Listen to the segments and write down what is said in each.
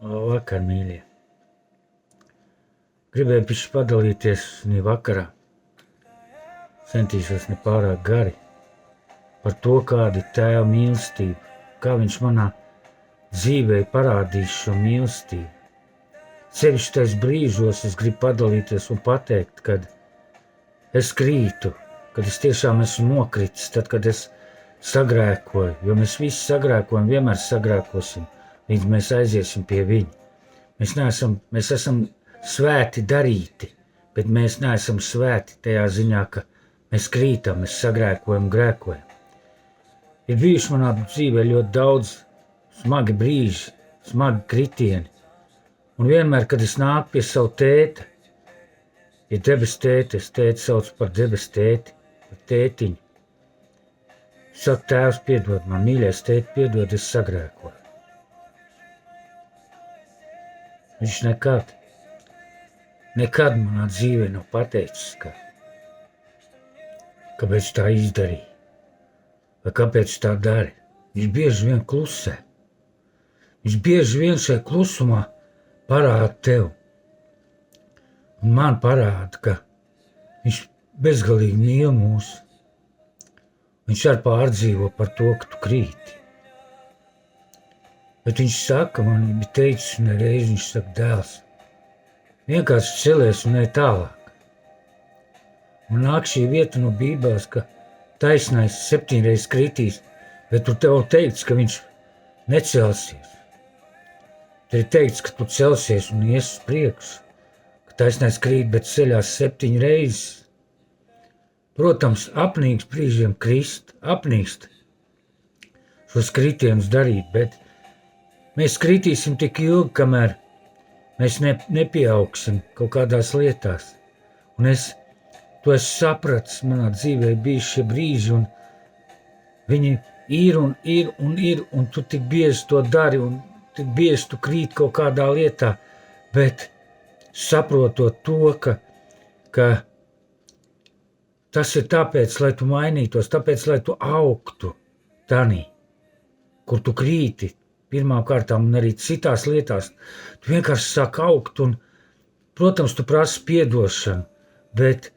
Vakar, mīļie. Gribēju pišķi padalīties šī vakarā. Centīšos ne pārāk gari. Par to, kāda ir tēva mīlestība. Kā viņš manā dzīvē parādīs šo mīlestību. Sevišķi tais brīžos es gribu padalīties un pateikt, kad es krītu, kad es tiešām esmu nokritis, tad, kad es sagrēkoju, jo mēs visi sagrēkojam, vienmēr sagrēkosim, līdz mēs aiziesim pie viņa. Mēs esam svēti darīti, bet mēs neesam svēti tajā ziņā, ka mēs krītam, mēs sagrēkojam, grēkojam. Ir bijuši manā dzīvē ļoti daudz smagi brīži, smagi kritieni, un vienmēr, kad es nāku pie savu tēta, ja debes tēti, es tēti saucu par debes tēti, par tētiņu. Saku, tēvs, piedod man, mīļais tēti, piedod, es sagrēkoju. Viņš nekad manā dzīvē nav pateicis, kāpēc tā izdarīja, vai kāpēc tā dari. Viņš bieži vien klusē. Viņš bieži vien šai klusumā parāda tev. Un man parāda, ka viņš bezgalīgi mīl mūs. Viņš arī pārdzīvo par to, ka tu krīti. Bet viņš saka, man bija teicis un reiz, viņš saka, dēls, vienkārši celies un ej tālāk. Un nāk šī vieta no Bībeles, ka taisnais 7 reizes kritīs, bet tur tev teikts, ka viņš necelsies. Tur ir teikts, ka tu celsies un ies uz priekšu, ka taisnais krīt, bet ceļās 7 reizes. Protams, apnīks brīžiem krist, apnīkst šos kritienus darīt, bet mēs kritīsim tik ilgi, kamēr mēs nepieaugsim kaut kādās lietās. Un to es sapratu, manā dzīvē bija šie brīži, un viņi ir, un tu tik bieži to dari, un tik bieži tu krīt kaut kādā lietā, bet saprotot to, ka tas ir tāpēc, lai tu mainītos, tāpēc, lai tu augtu tanī, kur tu krīti, pirmām kārtām un arī citās lietās. Tu vienkārši sāk augt un, protams, tu prasi piedošanu, bet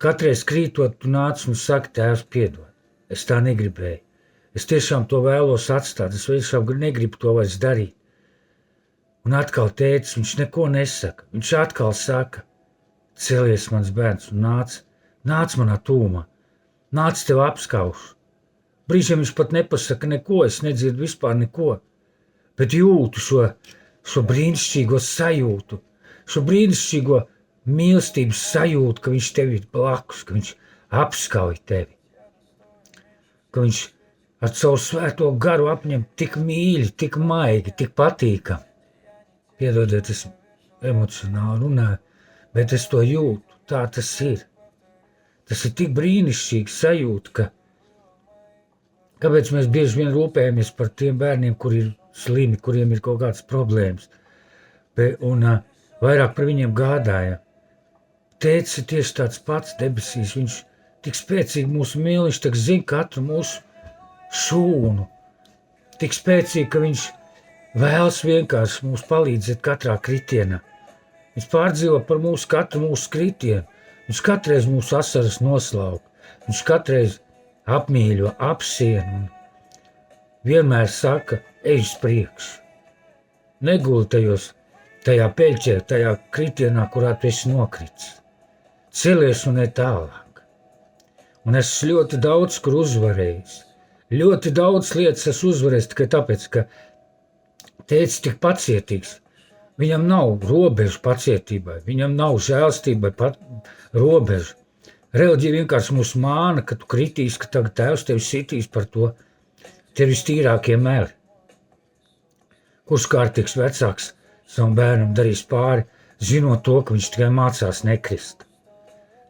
katreiz krītot, tu nāc un saki, tēvs, piedod. Es tā negribēju. Es tiešām to vēlos atstāt, es tiešām negribu to vairs darīt. Un atkal tētis, viņš neko nesaka. Viņš atkal saka, celies mans bērns un nāc manā tūmā, nāc tev apskaušu. Brīžiem viņš pat nepasaka neko, es nedzirdu vispār neko, bet jūtu šo brīnišķīgo sajūtu, šo brīnišķīgo mīlestības sajūtu, ka viņš tev ir blakus, ka viņš apskauj tevi, ka viņš ar savu svēto garu apņem tik mīļi, tik maigi, tik patīkam. Piedodiet, es emocionāli runāju, bet es to jūtu, tā tas ir. Tas ir tik brīnišķīgi sajūta, kāpēc mēs bieži vien rūpējamies par tiem bērniem, kuri ir slimi, kuriem ir kaut kādas problēmas, un vairāk par viņiem gādājam. Tētis ir tieši tāds pats debesīs, viņš tik spēcīgi mūs mīl, viņš tak zina katru mūsu šūnu, tik spēcīgi, ka viņš vēlas vienkārši mums palīdzēt katrā kritienā. Viņš pārdzīvo par katru mūsu kritienu. Viņš katreiz mūsu asaras noslauka, viņš katreiz apmīļo, apsien un vienmēr saka, ej uz priekšu. Neguli tajā peļķē, tajā kritienā, kurā tu esi nokritis. Celies un ej tālāk. Un es ļoti daudz, kur uzvarējis. Ļoti daudz lietas es uzvarējis tikai tāpēc, ka tētis tik pacietīgs. Viņam nav robežu pacietībai, viņam nav žēlstībai robežu. Reliģija vienkārši mūs māna, ka tu kritīs, ka tagad tēvs tevi sitīs par to. Tev vistīrākie meli. Kurš kārtīgs vecāks savam bērnam darīs pāri, zinot to, ka viņš tikai mācās nekrist.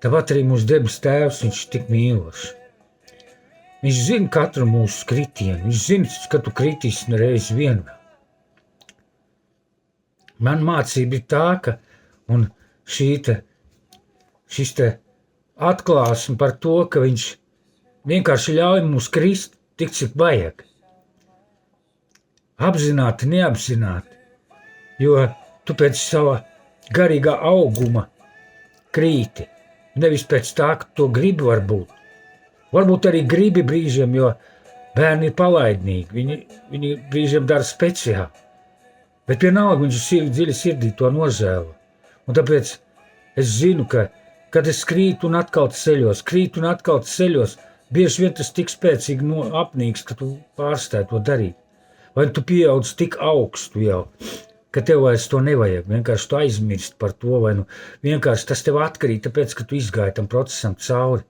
Tāpat arī mūsu debes tēvs, viņš tik mīlošs. Viņš zina katru mūsu kritienu, viņš zina, ka tu kritīsi reiz vienmēr. Man mācība ir tā, ka šis atklāsme par to, ka viņš vienkārši ļauj mums krist tik, cik vajag. Apzināti, neapzināti. jo tu pēc sava garīgā auguma krīti. Nevis pēc tā, ka to gribi varbūt. Varbūt arī gribi brīžiem, jo bērni ir palaidnīgi, viņi brīžiem dara speciāli. Bet vienalga viņš dziļi sirdī to nožēlo. Un tāpēc es zinu, ka, kad es krītu un atkal ceļos, bieži vien tas tik spēcīgi apnīks, ka tu pārstāji to darīt. Vai tu pieaudz tik augstu jau, ka tev vairs to nevajag, vienkārši tu aizmirst par to, vai vienkārši tas tev atkarīt, tāpēc, ka tu izgāji tam procesam cauri.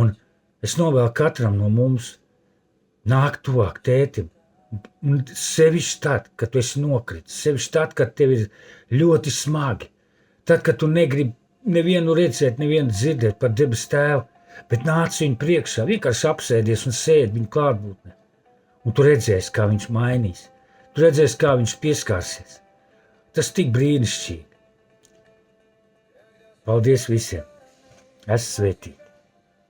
Un es novēlu katram no mums nākt tuvāk tētim, un sevišķi tad, kad tu esi nokritis, sevišķi tad, kad tev ir ļoti smagi, tad, kad tu negribi nevienu redzēt, nevienu dzirdēt par debes tēvu, bet nāc viņu priekšā, vienkārši apsēdies un sēdi viņu klātbūtnē. Un tu redzēsi, kā viņš mainīs, tu redzēsi, kā viņš pieskārsies. Tas tik brīnišķīgi. Paldies visiem! Esmu svētīti!